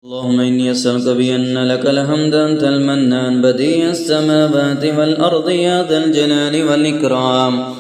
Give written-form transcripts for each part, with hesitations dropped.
اللهم إني أسألك بأن لك الحمد أنت المنان بديع السماوات والأرض يا ذا الجلال والإكرام.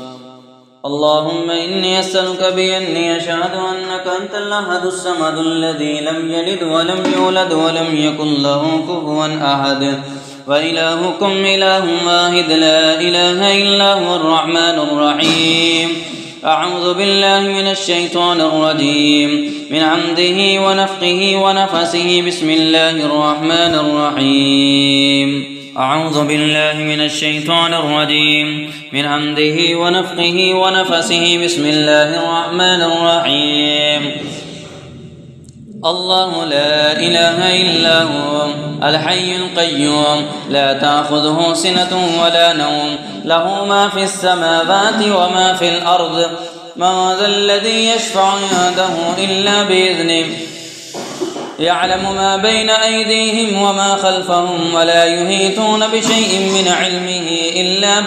اللهم إني أسألك بأني أشهد أنك أنت الأحد الصمد الذي لم يلد ولم يولد ولم يكن له كفوا أحد، وإلهكم إله واحد لا إله إلا هو الرحمن الرحيم. أعوذ بالله من الشيطان الرجيم من حمده ونفخه ونفسه. بسم الله الرحمن الرحيم. أعوذ بالله من الشيطان الرجيم من حمده ونفخه ونفسه. بسم الله الرحمن الرحيم. الله لا إله إلا هو الحي القيوم لا تأخذه سنة ولا نوم، له ما في السماوات وما في الأرض. من ذا الذي يشفع عنده إلا بإذنه، يعلم ما بين أيديهم وما خلفهم، ولا يحيطون بشيء من علمه إلا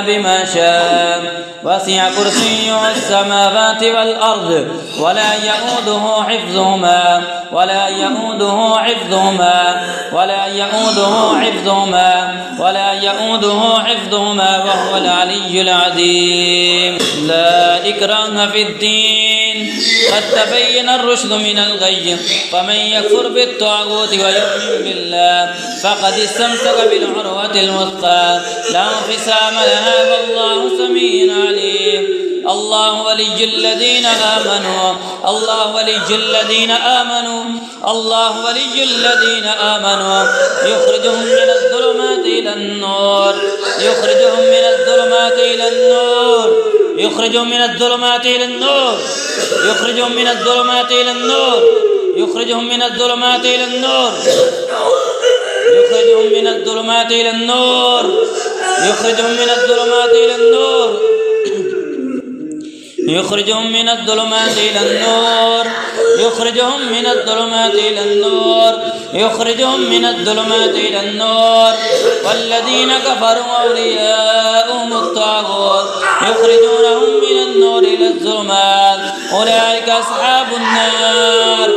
بما شاء وسع كرسيه السماوات والأرض ولا يؤوده حفظهما وهو العلي العظيم. لا إكراه في الدين، قد تبين الرشد من الغي، فمن يكفر بالطاغوت ويؤمن بالله فقد استمسك بالعروة الوثقى لا انفصام لها، والله سميع عليم. الله ولي الذين آمنوا يخرجهم من الظلمات إلى النور والذين كفروا أولياؤهم الطاغوت يخرجونهم من النور إلى الظلمات. أولئك أصحاب النار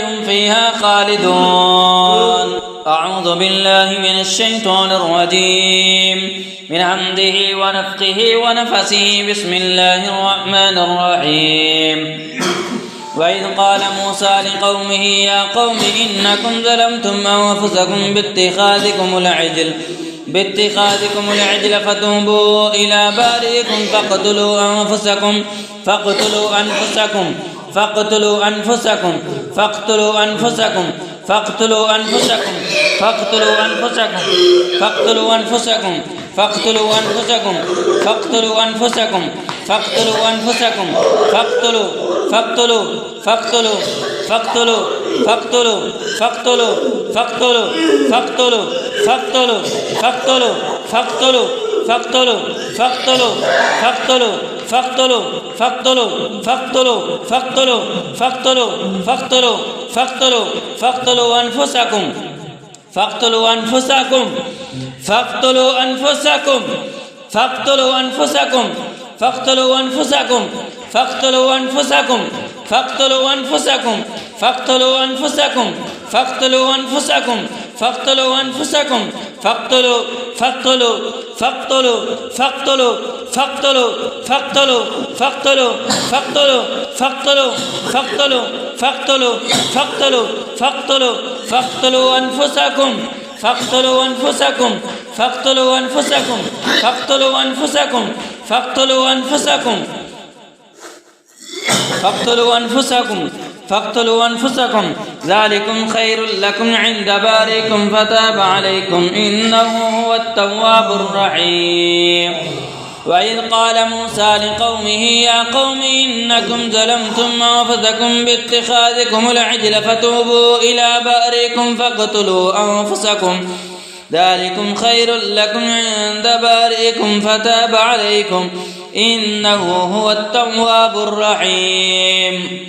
هم فيها خالدون. أعوذ بالله من الشيطان الرجيم من حمده ونفخه ونفسه. بسم الله الرحمن الرحيم. وإذ قال موسى لقومه يا قوم إنكم ظلمتم أنفسكم باتخاذكم العجل فتوبوا إلى بارئكم فاقتلوا أنفسكم ذلكم خير لكم عند بارئكم فتاب عليكم إنه هو التواب الرحيم. وإذ قال موسى لقومه يا قوم إنكم ظلمتم أنفسكم باتخاذكم العجل فتوبوا إلى بارئكم فاقتلوا أنفسكم ذلكم خير لكم عند بارئكم فتاب عليكم إنه هو التواب الرحيم.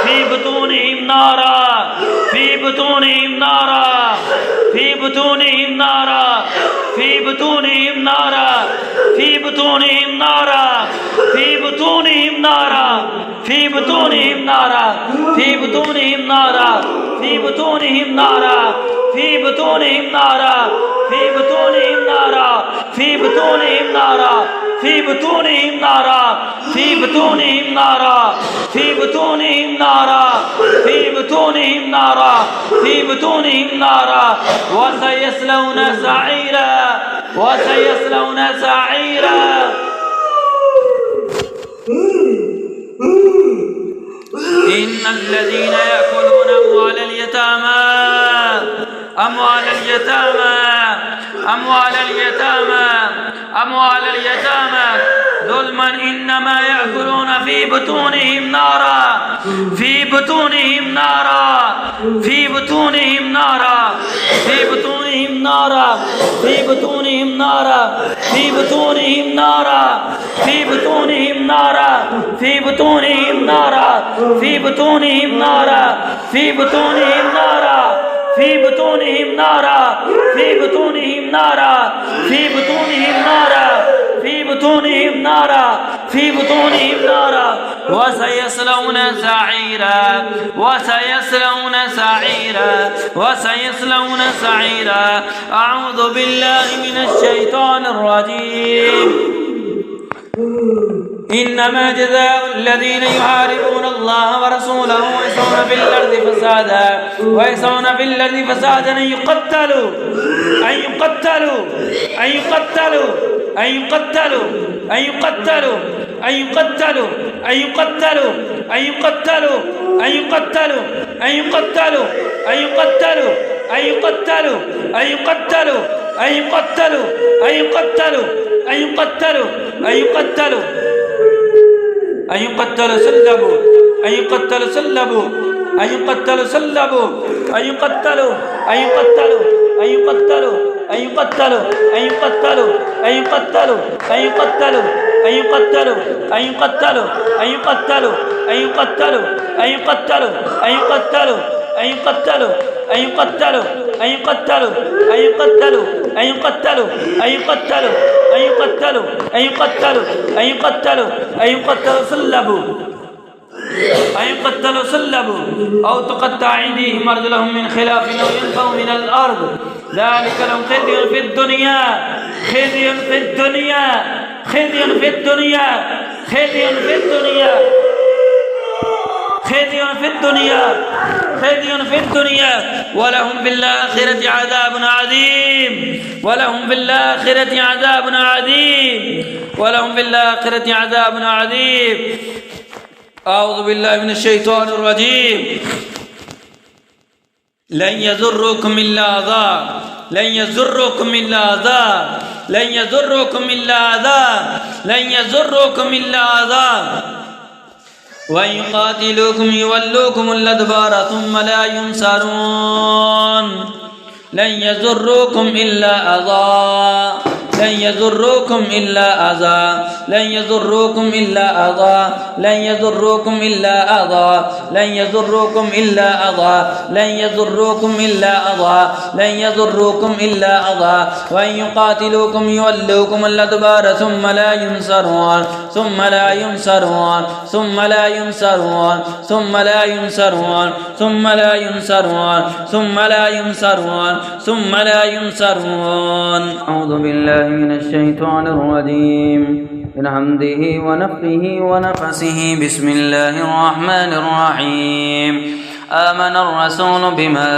في بطونهم نارا في بطونهم نارا في بطونهم نارا في بطونهم نارا في بطونهم نارا في بطونهم نارا في بطونهم نارا في بطونهم نارا في بطونهم نارا في بطونهم نارا في بطونهم نارا في بطونهم نارا في بطونهم نارا في بطونهم نارا في بطونهم نارا في بطونهم نارا في بطونهم نارا وسيصلون سعيرا وسيصلون سعيرا. إن الذين يأكلون أموال اليتامى أموال اليتامى ظلما إنما يأكلون في بطونهم نارا في بطونهم نارا في بطونهم نارا في بطونهم نارا في بطونهم نارا في بطونهم نارا في بطونهم نارا في بطونهم نارا في بطونهم نارا في بطونهم نارا في بطونهم نارا في بطونهم نارا في بطونهم نارا في بطونهم نارا في بطونهم نارا وسيصلون سعيرا وسيصلون سعيرا وسيصلون سعيرا. أعوذ بالله من الشيطان الرجيم. إنما جزاء الذين يحاربون الله ورسوله ويسعون في الأرض فسادا أن يقتلوا صلبوا أو تقطع أيديهم وأرجلهم من خلاف أو ينفوا من الأرض. ذلك لهم خزي في الدنيا خزي في الدنيا خزي في الدنيا خزي في الدنيا خزي في الدنيا خزي في الدنيا ولهم في الآخرة عذاب عظيم ولهم في الآخرة عذاب عظيم ولهم في الآخرة عذاب عظيم. أعوذ بالله من الشيطان الرجيم. لن يضركم إلا أذى لن يضركم إلا أذى لن يضركم إلا أذى لن يضركم إلا أذى وإن يقاتلوكم يولوكم الأدبار ثم لا ينصرون. لن يضركم إلا أذى لن يضركم إلا أذى لن يضركم إلا أذى لن يضركم إلا أذى لن يضركم إلا أذى لن يضركم إلا أذى لن يضركم إلا أذى وإن يقاتلوكم يولوكم الأدبار ثم لا ينصرون ثم لا ينصرون ثم لا ينصرون ثم لا ينصرون ثم لا ينصرون ثم لا ينصرون ثم لا ينصرون. أعوذ بالله من الشيطان الرجيم. من حمده ونفخه ونفسه. بسم الله الرحمن الرحيم. آمن الرسول بما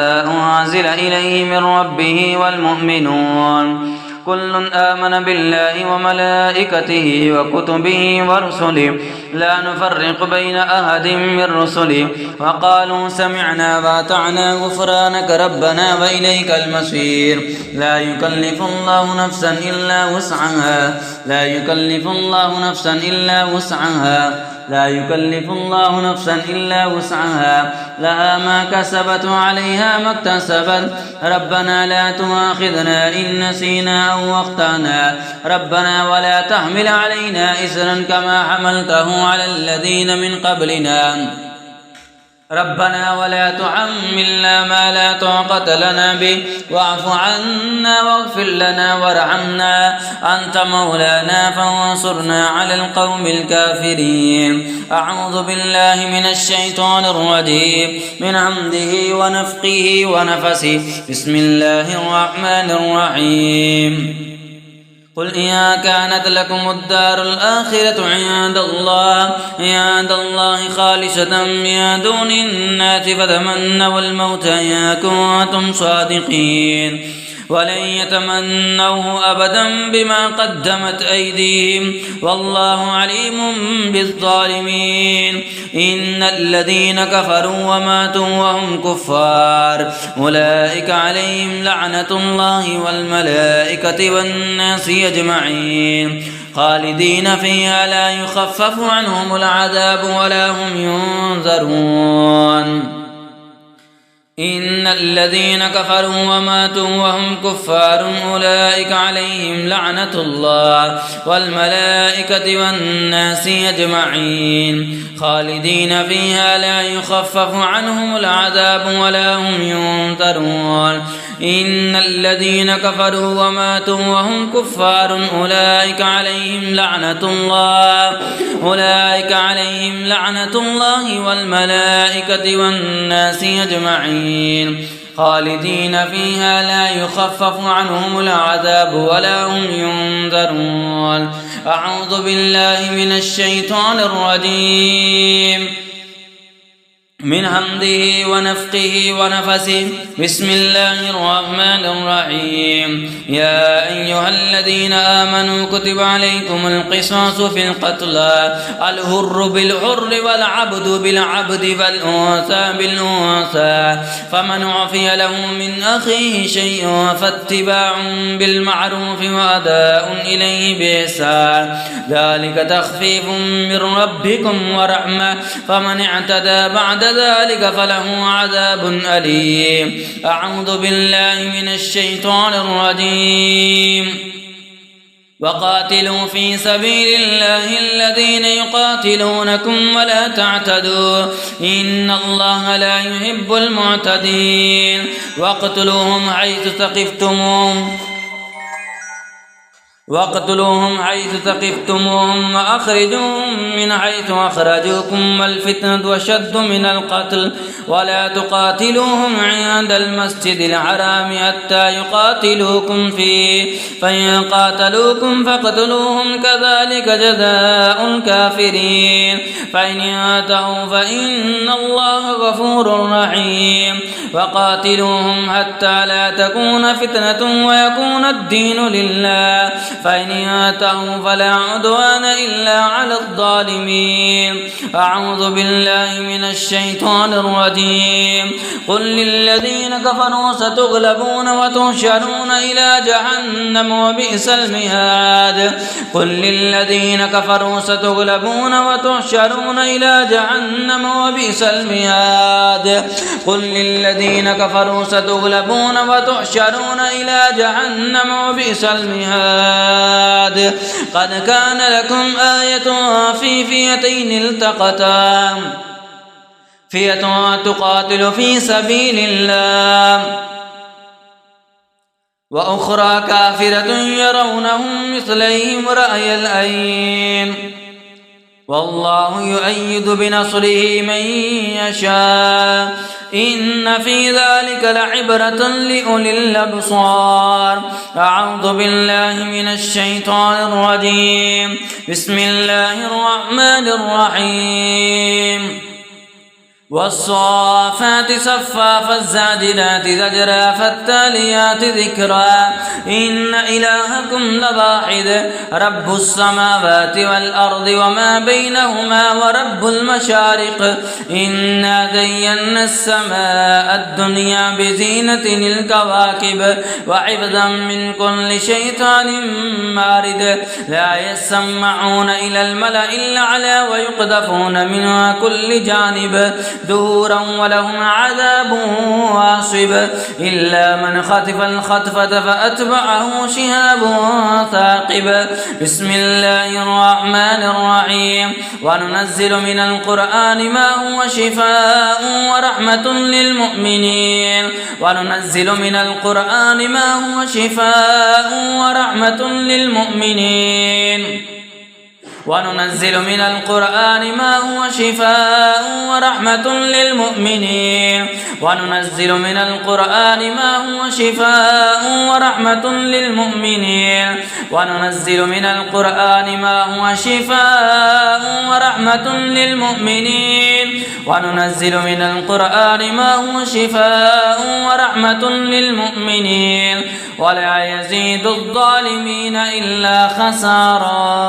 أنزل إليه من ربه والمؤمنون كل آمن بالله وملائكته وكتبه ورسله لا نفرق بين أحد من رسله وقالوا سمعنا وأطعنا غفرانك ربنا وإليك المصير. لا يكلف الله نفسا إلا وسعها لا يكلف الله نفسا إلا وسعها لا يكلف الله نفسا إلا وسعها لها ما كسبت وعليها ما اكتسبت. ربنا لا تؤاخذنا إن نسينا أو أخطأنا ربنا ولا تحمل علينا إصرا كما حملته على الذين من قبلنا ربنا ولا تحملنا ما لا طاقة لنا به واعف عنا واغفر لنا وارحمنا أنت مولانا فانصرنا على القوم الكافرين. أعوذ بالله من الشيطان الرجيم من حمده ونفخه ونفسه. بسم الله الرحمن الرحيم. قل إن كانت لكم الدار الآخرة عند الله خالصة من دون الناس فتمنوا الموت إن كنتم صادقين ولن يتمنوه أبدا بما قدمت أيديهم والله عليم بالظالمين. إن الذين كفروا وماتوا وهم كفار أولئك عليهم لعنة الله والملائكة والناس أجمعين خالدين فيها لا يخفف عنهم العذاب ولا هم ينذرون. إن الذين كفروا وماتوا وهم كفار أولئك عليهم لعنة الله والملائكة والناس أجمعين خالدين فيها لا يخفف عنهم العذاب ولا هم ينذرون. إن الذين كفروا وماتوا وهم كفار أولئك عليهم لعنة الله والملائكة والناس أجمعين خالدين فيها لا يخفف عنهم العذاب ولا هم ينذرون. أعوذ بالله من الشيطان الرجيم من حمده ونفخه ونفسه. بسم الله الرحمن الرحيم. يا أيها الذين آمنوا كتب عليكم القصاص في القتلى الحر بالحر والعبد بالعبد والأنثى بالأنثى فمن عفي له من أخيه شيء فاتباع بالمعروف وأداء إليه بإحسان ذلك تخفيف من ربكم ورحمة فمن اعتدى بعد ذلك فله عذاب أليم. أعوذ بالله من الشيطان الرجيم. وقاتلوا في سبيل الله الذين يقاتلونكم ولا تعتدوا إن الله لا يحب المعتدين. واقتلوهم حيث ثقفتموهم وأخرجوهم من حيث أخرجوكم والفتنة أشد من القتل ولا تقاتلوهم عند المسجد الحرام حتى يقاتلوكم فيه فإن قاتلوكم فاقتلوهم كذلك جزاء الكافرين. فإن انتهوا فإن الله غفور رحيم. وقاتلوهم حتى لا تكون فتنة ويكون الدين لله فإن انتهوا فلا عدوان إلا على الظالمين. أعوذ بالله من الشيطان الرجيم. قل للذين كفروا ستغلبون وتحشرون إلى جهنم وبئس المهاد. قل للذين كفروا ستغلبون وتحشرون إلى جهنم وبئس المهاد. قل للذين كفروا ستغلبون وتحشرون إلى جهنم وبئس المهاد. قد كان لكم آية في فئتين التقتا فئة تقاتل في سبيل الله وأخرى كافرة يرونهم مثليهم رأي العين والله يؤيد بنصره من يشاء إن في ذلك لعبرة لأولي الأبصار. أعوذ بالله من الشيطان الرجيم. بسم الله الرحمن الرحيم. والصافات صفا فالزاجرات زجرا فالتاليات ذكرا إن إلهكم لواحد رب السماوات والأرض وما بينهما ورب المشارق إنا زينا السماء الدنيا بزينة الكواكب وحفظا من كل شيطان مارد لا يسمعون إلى الملأ الأعلى ويقذفون من كل جانب دورا ولهم عذاب واصب إلا من خطف الخطفة فأتبعه شهاب ثاقب. بسم الله الرحمن الرحيم. وننزل من القرآن ما هو شفاء ورحمة للمؤمنين. وننزل من القرآن ما هو شفاء ورحمة للمؤمنين. وننزل من القرآن ما هو شفاء ورحمة للمؤمنين. وننزل من القرآن ما هو شفاء ورحمة للمؤمنين. وننزل من القرآن ما هو شفاء ورحمة للمؤمنين. وننزل من القرآن ما هو شفاء ورحمة للمؤمنين. ولا يزيد الظالمين إلا خسارا.